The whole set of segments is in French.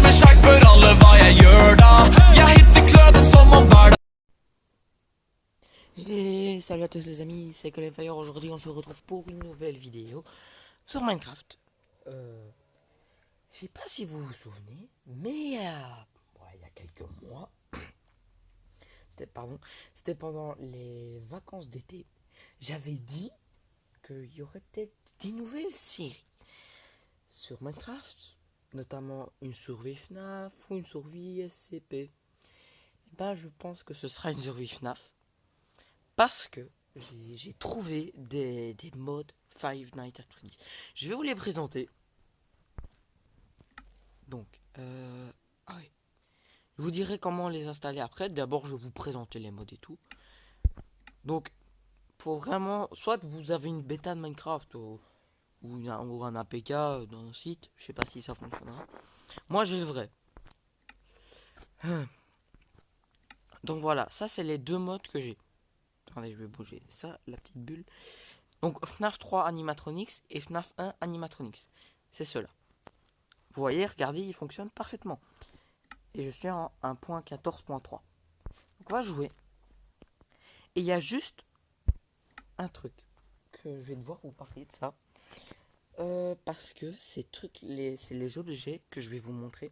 med sjans, spør alle hva jeg gjør da. Jeg hitter klubben som om hver dag. Et salut à tous les amis, c'est Colin Fire. Aujourd'hui on se retrouve pour une nouvelle vidéo sur Minecraft. Je sais pas si vous vous souvenez, mais il y a quelques mois, c'était pendant les vacances d'été, j'avais dit qu'il y aurait peut-être des nouvelles séries sur Minecraft, notamment une survie FNAF ou une survie SCP. Et ben je pense que ce sera une survie FNAF. Parce que j'ai trouvé des mods Five Nights at Freddy's. Je vais vous les présenter. Donc, ouais. Je vous dirai comment les installer après. D'abord, je vais vous présenter les mods et tout. Donc, pour vraiment... Soit vous avez une bêta de Minecraft ou un APK dans un site. Je sais pas si ça fonctionnera. Moi, j'ai le vrai. Donc voilà, ça c'est les deux mods que j'ai. Attendez, je vais bouger ça, la petite bulle. Donc FNAF 3 Animatronics et FNAF 1 Animatronics. C'est cela. Vous voyez, regardez, il fonctionne parfaitement. Et je suis en 1.14.3. Donc on va jouer. Et il y a juste un truc que je vais devoir vous parler de ça. Parce que c'est les objets que je vais vous montrer.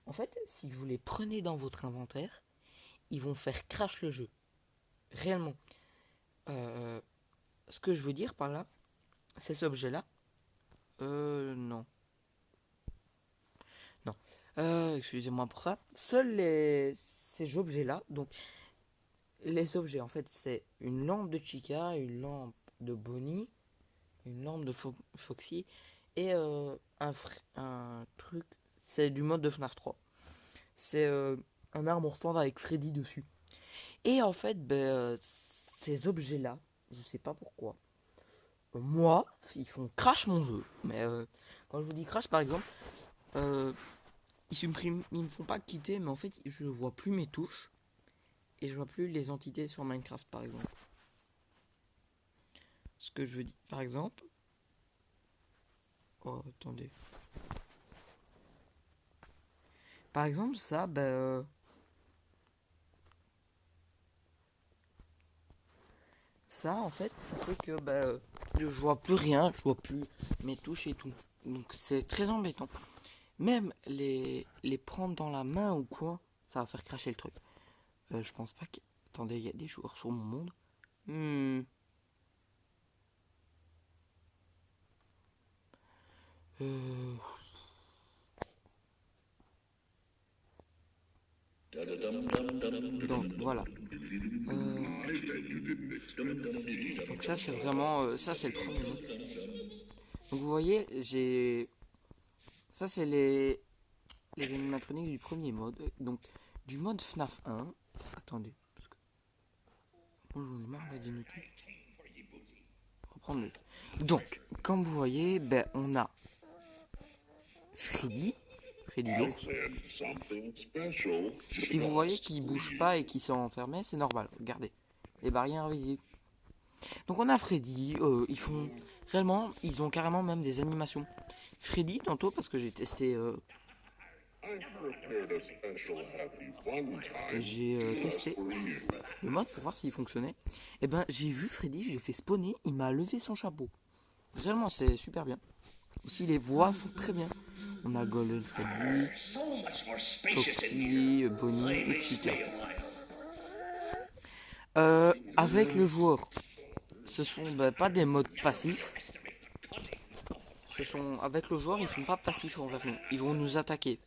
En fait, si vous les prenez dans votre inventaire, ils vont faire crash le jeu. Réellement. Ce que je veux dire par là, ces objets-là. Non. Non. Excusez-moi pour ça. Seuls ces objets-là, donc les objets, en fait, c'est une lampe de Chica, une lampe de Bonnie, une lampe de Foxy et un truc, c'est du mode de FNAF 3. C'est un arbre stand avec Freddy dessus. Et en fait, ces objets-là, je sais pas pourquoi, moi, ils font crash mon jeu. Mais quand je vous dis crash, par exemple, ils me font pas quitter, mais en fait, je vois plus mes touches et je vois plus les entités sur Minecraft, par exemple. Ce que je veux dire, par exemple. Oh, attendez. Par exemple, ça, ça, en fait, ça fait que je vois plus rien, je vois plus mes touches et tout. Donc c'est très embêtant. Même les prendre dans la main ou quoi, ça va faire cracher le truc. Je pense pas que... Attendez, il y a des joueurs sur mon monde. Donc voilà. Donc ça c'est vraiment... ça c'est le premier mode. Donc vous voyez, j'ai... Ça c'est les animatroniques du premier mode. Donc du mode FNAF 1. Attendez. Parce que... Moi j'en ai marre là d'inutile. Reprendre le... Donc, comme vous voyez, on a Freddy l'ours. Si vous voyez qu'il bouge pas et qu'il s'est enfermé, c'est normal. Regardez, les barrières invisibles. Donc on a Freddy, ils font réellement, ils ont carrément même des animations. Freddy tantôt parce que j'ai testé, testé le mode pour voir s'il fonctionnait. Et j'ai vu Freddy, j'ai fait spawner, il m'a levé son chapeau. Réellement c'est super bien. Aussi les voix sont très bien. On a Golden Freddy, Foxy, Bonnie et Chica. Avec le joueur, ce sont pas des modes passifs. Avec le joueur, ils sont pas passifs envers nous. Ils vont nous attaquer.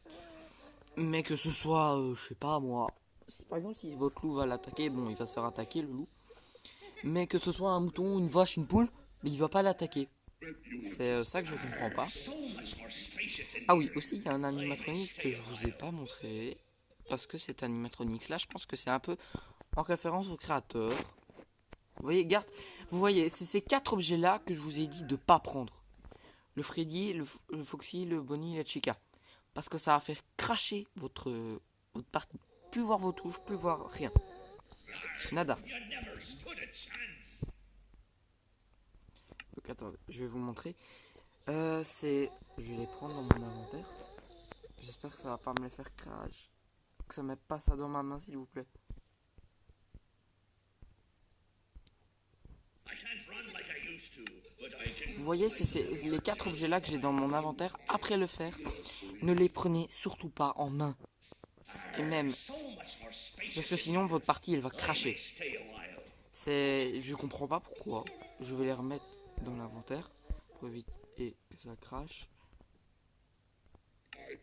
Mais que ce soit, je sais pas moi. Par exemple, si votre loup va l'attaquer, bon, il va se faire attaquer le loup. Mais que ce soit un mouton, une vache, une poule, mais il va pas l'attaquer. C'est ça que je comprends pas. Ah oui, aussi il y a un animatronics que je vous ai pas montré. Parce que cet animatronics là, je pense que c'est un peu en référence au créateur. Vous voyez, vous voyez, c'est ces 4 objets là que je vous ai dit de pas prendre. Le Freddy, le Foxy, le Bonnie et le Chica. Parce que ça va faire cracher votre partie. Plus voir vos touches, plus voir rien. Nada. Donc attendez, je vais vous montrer. Je vais les prendre dans mon inventaire. J'espère J'espère que ça va pas me les faire crash. Que ça mette pas ça dans ma main, s'il vous plaît. Vous voyez, c'est les 4 objets là que j'ai dans mon inventaire. Après le fer, ne les prenez surtout pas en main. Et même, c'est parce que sinon votre partie elle va cracher. Je comprends pas pourquoi. Je vais les remettre dans l'inventaire pour éviter que ça crache.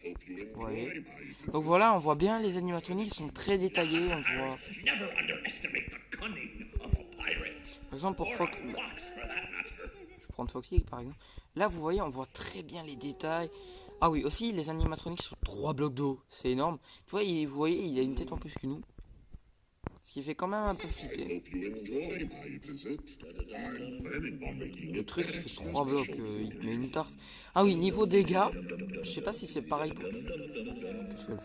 Vous voyez. Donc voilà, on voit bien les animatroniques sont très détaillés. On voit. Par exemple pour Fox. Je vais prendre Foxy par exemple. Là vous voyez, on voit très bien les détails. Ah oui, aussi les animatroniques sont 3 blocs d'eau. C'est énorme. Tu vois, vous voyez, il a une tête en plus que nous. Ce qui fait quand même un peu flipper. Le truc il fait 3 blocs, il met une tarte. Ah oui, niveau dégâts, je sais pas si c'est pareil pour... Qu'est-ce qu'elle fait?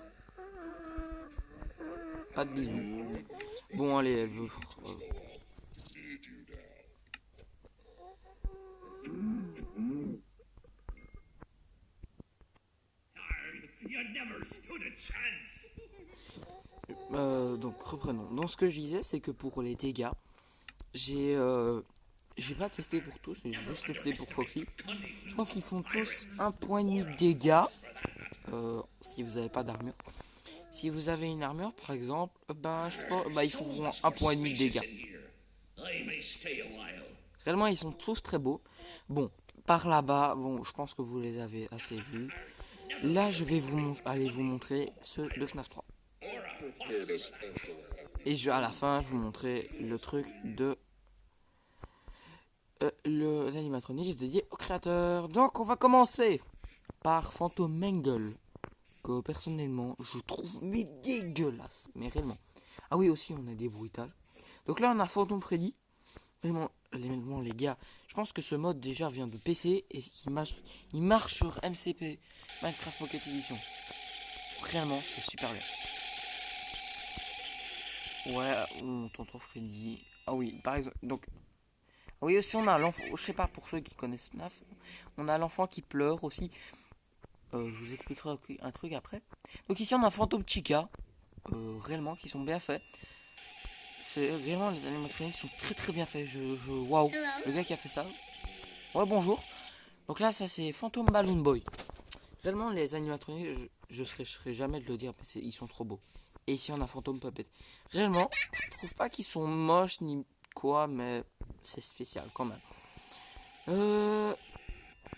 Pas de bisous. Bon allez, elle veut... Donc reprenons. Donc ce que je disais, c'est que pour les dégâts, j'ai pas testé pour tous, j'ai juste testé pour Foxy. Je pense qu'ils font tous 1,5 de dégâts si vous n'avez pas d'armure. Si vous avez une armure, par exemple, je pense, ils font 1,5 de dégâts. Réellement, ils sont tous très beaux. Bon, par là-bas, bon, je pense que vous les avez assez vus. Là, je vais aller vous montrer ceux de FNAF 3. Et à la fin, je vous montrer le truc de l'animatronique dédié au créateur. Donc, on va commencer par Phantom Mangle, que personnellement, je trouve mais dégueulasse, mais réellement. Ah oui, aussi, on a des bruitages. Donc là, on a Phantom Freddy. Vraiment, les gars, je pense que ce mode déjà vient de PC et il marche sur MCP, Minecraft Pocket Edition. Réellement, c'est super bien. Ouais, tonton Freddy. Ah oui, par exemple, donc... Oui, aussi on a l'enfant, je sais pas, pour ceux qui connaissent FNAF, on a l'enfant qui pleure aussi. Je vous expliquerai un truc après. Donc ici on a Phantom Chica, réellement, qui sont bien faits. C'est vraiment, les animatroniques sont très très bien faits. Waouh, le gars qui a fait ça. Ouais, bonjour. Donc là, ça c'est Phantom Balloon Boy. Réellement, les animatroniques, je serais jamais de le dire, mais ils sont trop beaux. Et ici, on a Phantom Puppet. Réellement, je trouve pas qu'ils sont moches ni quoi, mais c'est spécial quand même.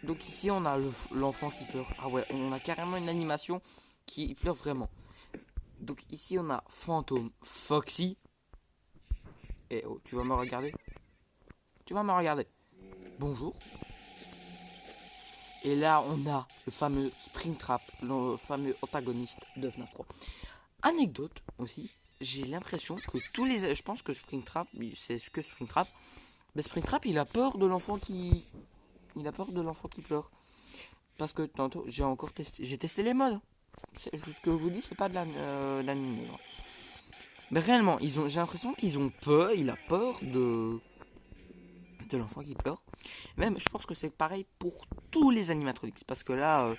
Donc ici, on a l'enfant qui pleure. Ah ouais, on a carrément une animation qui pleure vraiment. Donc ici, on a Phantom Foxy. Et oh, tu vas me regarder? Tu vas me regarder. Bonjour. Et là, on a le fameux Springtrap, le fameux antagoniste de FNAF 3. Anecdote aussi, j'ai l'impression que je pense que Springtrap, c'est que Springtrap. Mais Springtrap, il a peur de l'enfant qui... Il a peur de l'enfant qui pleure. Parce que tantôt, j'ai testé les modes. Ce que je vous dis, c'est pas de l'anime. Mais réellement, j'ai l'impression qu'ils ont peur, il a peur de l'enfant qui pleure. Même, je pense que c'est pareil pour tous les animatronics. Parce que là,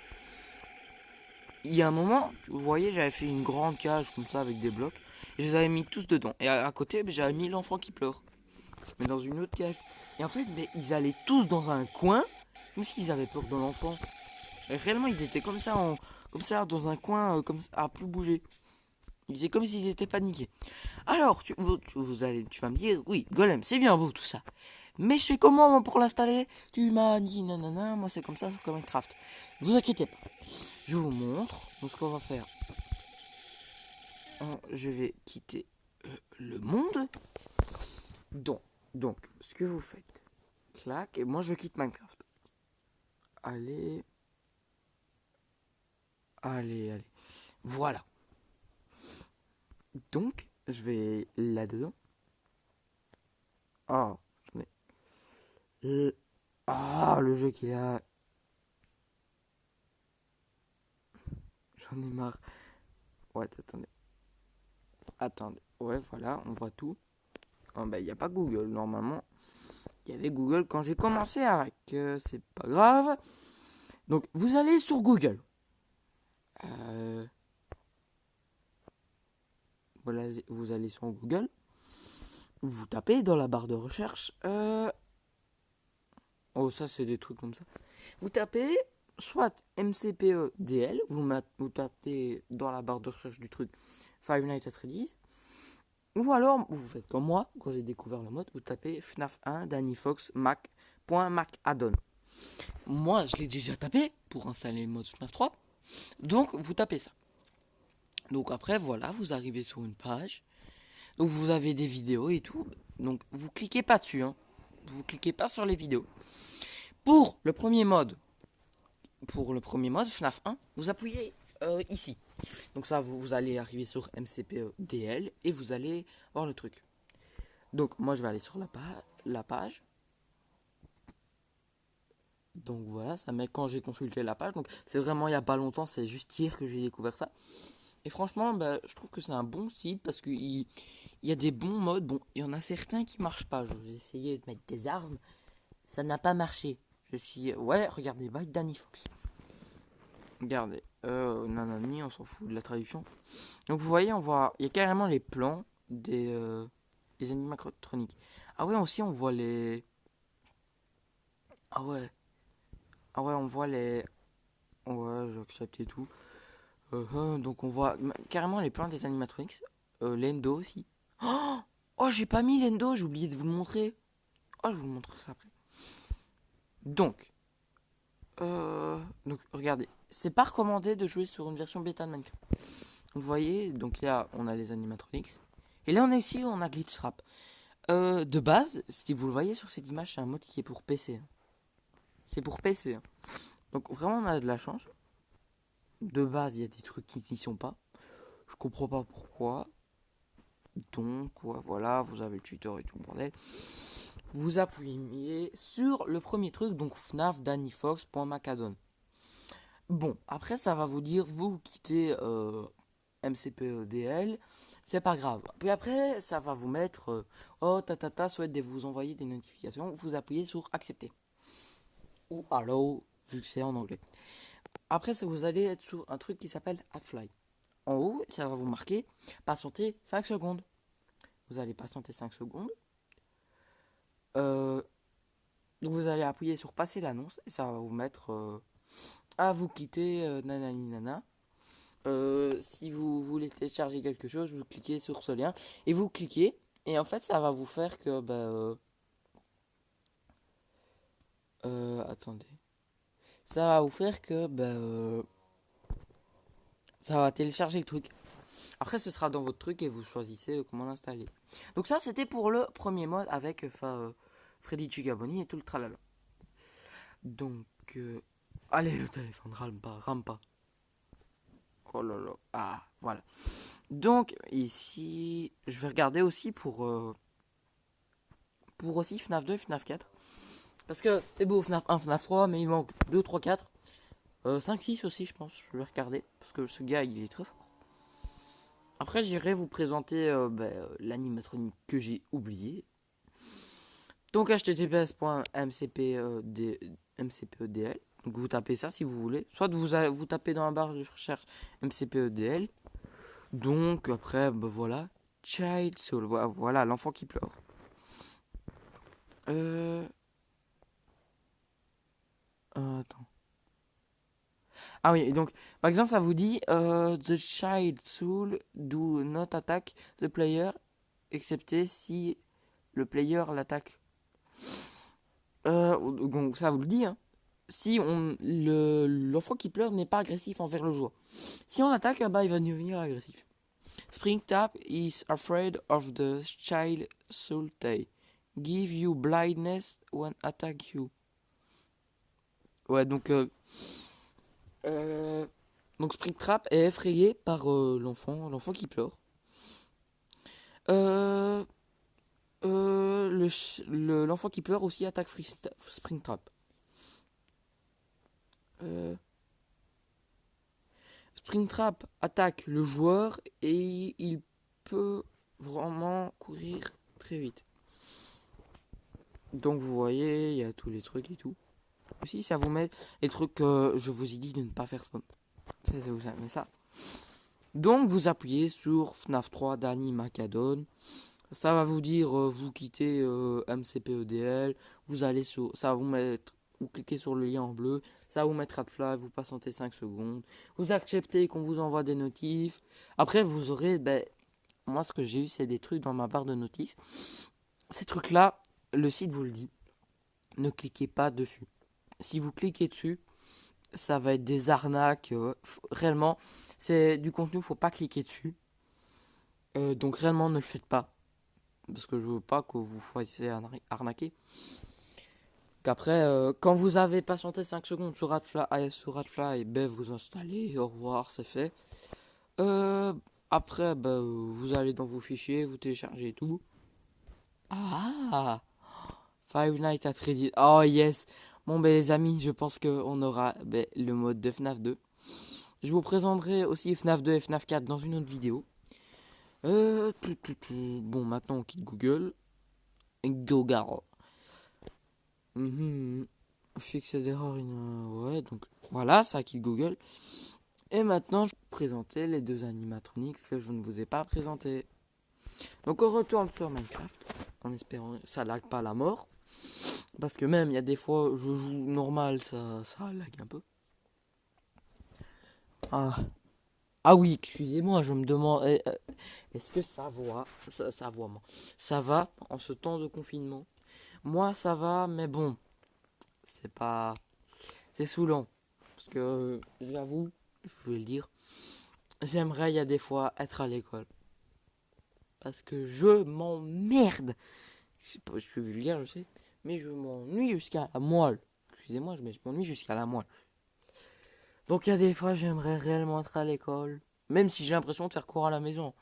il y a un moment, vous voyez, j'avais fait une grande cage comme ça avec des blocs. Et je les avais mis tous dedans. Et à côté, j'avais mis l'enfant qui pleure. Mais dans une autre cage. Et en fait, ils allaient tous dans un coin, comme s'ils avaient peur de l'enfant. Et réellement, ils étaient comme ça, dans un coin, comme ça, à plus bouger. Ils étaient comme s'ils étaient paniqués. Alors, tu vas me dire, oui, Golem, c'est bien beau tout ça. Mais je fais comment moi, pour l'installer? Tu m'as dit nanana, moi c'est comme ça sur Minecraft. Ne vous inquiétez pas. Je vous montre. Donc ce qu'on va faire. Je vais quitter le monde. Donc, ce que vous faites. Clac, et moi je quitte Minecraft. Allez. Voilà. Donc, je vais là-dedans. Oh, attendez. Le jeu qu'il a. J'en ai marre. Ouais, attendez. Ouais, voilà, on voit tout. Il n'y a pas Google. Normalement, il y avait Google quand j'ai commencé avec. C'est pas grave. Donc, vous allez sur Google. vous allez sur Google, vous tapez dans la barre de recherche, oh ça c'est des trucs comme ça, vous tapez soit MCPE-DL, vous tapez dans la barre de recherche du truc Five Nights at Freddy's, ou alors vous faites comme moi, quand j'ai découvert le mode, vous tapez FNAF 1 Danny Fox Mac addon. Moi je l'ai déjà tapé pour installer le mode FNAF 3, donc vous tapez ça. Donc après voilà, vous arrivez sur une page, donc vous avez des vidéos et tout, donc vous cliquez pas dessus, hein. Vous cliquez pas sur les vidéos. Pour le premier mode FNAF 1, vous appuyez ici. Donc ça, vous allez arriver sur MCPE-DL et vous allez voir le truc. Donc moi je vais aller sur la page. Donc voilà, ça met quand j'ai consulté la page. Donc c'est vraiment il n'y a pas longtemps, c'est juste hier que j'ai découvert ça. Et franchement, je trouve que c'est un bon site parce qu'il y a des bons modes. Bon, il y en a certains qui marchent pas. J'ai essayé de mettre des armes, ça n'a pas marché. Ouais, regardez, by Danny Fox. Regardez, nanani, on s'en fout de la traduction. Donc vous voyez, il y a carrément les plans des animatroniques. Ah ouais, aussi on voit les... Ah ouais, on voit les... Ouais, j'accepte et tout. Donc on voit carrément les plans des animatronics. L'endo aussi. Oh, j'ai pas mis l'endo, j'ai oublié de vous le montrer. Oh, je vous le montrerai après. Donc regardez, c'est pas recommandé de jouer sur une version bêta de Minecraft. Vous voyez, donc là on a les animatronics. Et là on a Glitchtrap. De base, si vous le voyez sur cette image, c'est un mode qui est pour PC. C'est pour PC. Donc vraiment on a de la chance. De base, il y a des trucs qui n'y sont pas. Je comprends pas pourquoi. Donc voilà, vous avez le tuteur et tout le bordel. Vous appuyez sur le premier truc, donc FNAF DannyFox.mac-addon. Bon, après ça va vous dire, vous quittez MCPEDL, c'est pas grave. Puis après, ça va vous mettre, souhaite vous envoyer des notifications, vous appuyez sur accepter. Ou allow, vu que c'est en anglais. Après, vous allez être sur un truc qui s'appelle AdFly. En haut, ça va vous marquer, patienter 5 secondes. Vous allez patienter 5 secondes. Donc vous allez appuyer sur passer l'annonce et ça va vous mettre vous quitter nanani nana. Si vous voulez télécharger quelque chose, vous cliquez sur ce lien et vous cliquez et en fait ça va vous faire que attendez. Ça va vous faire que ça va télécharger le truc. Après ce sera dans votre truc et vous choisissez comment l'installer. Donc ça c'était pour le premier mode avec Freddy Chigaboni et tout le tralala. Donc allez, le téléphone rame pas. Oh là là. Ah, voilà. Donc ici, je vais regarder aussi pour aussi FNAF 2 et FNAF 4. Parce que c'est beau FNAF 1, FNAF 3, mais il manque 2, 3, 4. 5, 6 aussi, je pense. Je vais regarder. Parce que ce gars, il est très fort. Après, j'irai vous présenter l'animatronique que j'ai oublié. Donc https://mcpedl. Donc vous tapez ça si vous voulez. Soit vous tapez dans la barre de recherche MCPEDL. Donc après, voilà. Child Soul. Voilà, l'enfant qui pleure. Attends. Ah oui, donc par exemple ça vous dit The Child Soul do not attack the player excepté si le player l'attaque. Donc ça vous le dit, hein. Si l'enfant qui pleure n'est pas agressif envers le joueur. Si on l'attaque, il va devenir agressif. Springtrap is afraid of the child soul tay. Give you blindness when attack you. Ouais, donc Springtrap est effrayé par l'enfant qui pleure. L'enfant qui pleure aussi attaque Springtrap. Springtrap attaque le joueur et il peut vraiment courir très vite. Donc vous voyez, il y a tous les trucs et tout. Aussi, ça vous met les trucs que je vous ai dit de ne pas faire spawn. Ça vous met ça. Donc vous appuyez sur FNAF 3 Danny Macadon. Ça va vous dire vous quittez MCPEDL, vous allez sur, ça va vous mettre, vous cliquez sur le lien en bleu, ça va vous mettre AdFly, vous patientez 5 secondes, vous acceptez qu'on vous envoie des notifs. Après vous aurez, moi ce que j'ai eu c'est des trucs dans ma barre de notifs. Ces trucs là, le site vous le dit, ne cliquez pas dessus. Si vous cliquez dessus, ça va être des arnaques. Réellement, c'est du contenu, faut pas cliquer dessus. Donc réellement ne le faites pas. Parce que je veux pas que vous fassiez arnaquer. Qu'après, quand vous avez patienté 5 secondes sur AdFly, vous installez, au revoir, c'est fait. Après, vous allez dans vos fichiers, vous téléchargez tout. Ah, Five Nights at Freddy's. Oh yes. Bon, les amis, je pense qu'on aura le mode de FNAF 2. Je vous présenterai aussi FNAF 2 et FNAF 4 dans une autre vidéo. Bon, maintenant on quitte Google. Google. Fixe d'erreur, ouais, donc voilà, ça quitte Google. Et maintenant, je vais vous présenter les deux animatronics que je ne vous ai pas présentés. Donc on retourne sur Minecraft, en espérant que ça lag pas la mort. Parce que même, il y a des fois, je joue normal, ça lag un peu. Ah oui, excusez-moi, je me demande, est-ce que ça va, ça va en ce temps de confinement? Moi, ça va, mais bon, c'est saoulant. Parce que, j'avoue, je vais le dire, j'aimerais, il y a des fois, être à l'école. Parce que je m'emmerde. Je sais pas, je suis vulgaire, je sais, mais je m'ennuie jusqu'à la moelle. Excusez-moi, mais je m'ennuie jusqu'à la moelle. Donc il y a des fois, j'aimerais réellement être à l'école. Même si j'ai l'impression de faire cours à la maison.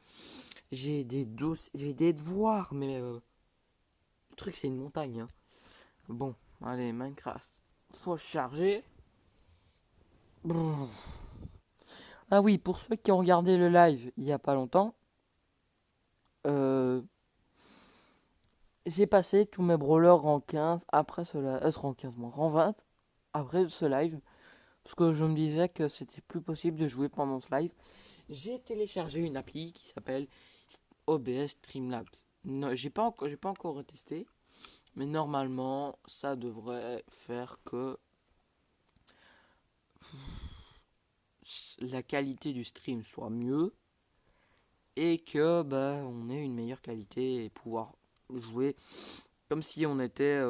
J'ai des devoirs, mais le truc c'est une montagne. Hein. Bon, allez, Minecraft. Faut charger. Brrr. Ah oui, pour ceux qui ont regardé le live il y a pas longtemps, j'ai passé tous mes brawlers rang 15 après cela. Rang 15, moi, rang 20 après ce live. Parce que je me disais que c'était plus possible de jouer pendant ce live. J'ai téléchargé une appli qui s'appelle OBS Streamlabs. Non, j'ai pas encore testé, mais normalement ça devrait faire que la qualité du stream soit mieux et que on ait une meilleure qualité et pouvoir jouer comme si on était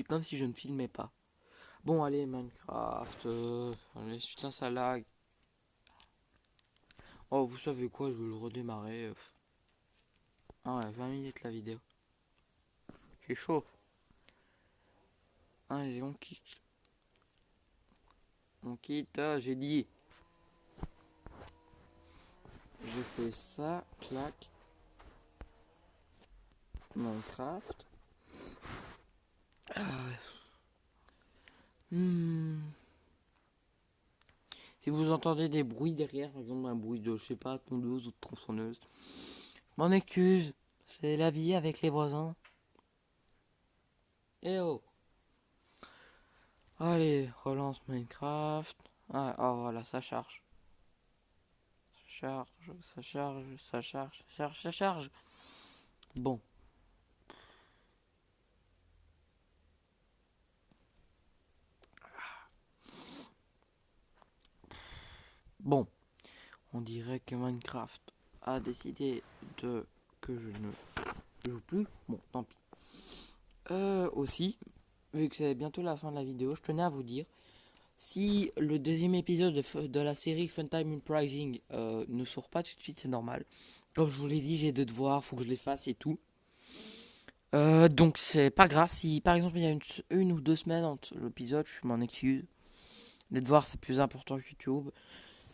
comme si je ne filmais pas. Bon allez Minecraft, allez, putain ça lag. Oh vous savez quoi, je vais le redémarrer. Ah ouais, 20 minutes la vidéo. C'est chaud. Allez, on quitte. On quitte, j'ai dit. Je fais ça, clac. Minecraft. Si vous entendez des bruits derrière, par exemple un bruit de, je sais pas, tondeuse ou de tronçonneuse, m'en excuse. C'est la vie avec les voisins. Eh oh. Allez, relance Minecraft. Ah, oh voilà, ça charge. Ça charge. Bon. Bon. On dirait que Minecraft a décidé que je ne joue plus. Bon, tant pis. Aussi, vu que c'est bientôt la fin de la vidéo, je tenais à vous dire, si le deuxième épisode de la série Funtime Uprising ne sort pas tout de suite, c'est normal. Comme je vous l'ai dit, j'ai deux devoirs, faut que je les fasse et tout. Donc c'est pas grave, si par exemple il y a une ou 2 semaines entre l'épisode, je m'en excuse. Les devoirs c'est plus important que YouTube.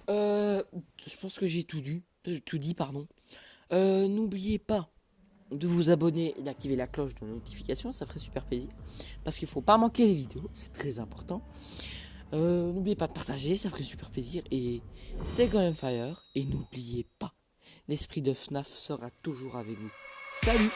Je pense que j'ai tout dit, pardon. N'oubliez pas de vous abonner et d'activer la cloche de notification, ça ferait super plaisir. Parce qu'il faut pas manquer les vidéos, c'est très important. N'oubliez pas de partager, ça ferait super plaisir. Et c'était Golden Fire. Et n'oubliez pas, l'esprit de FNAF sera toujours avec vous. Salut!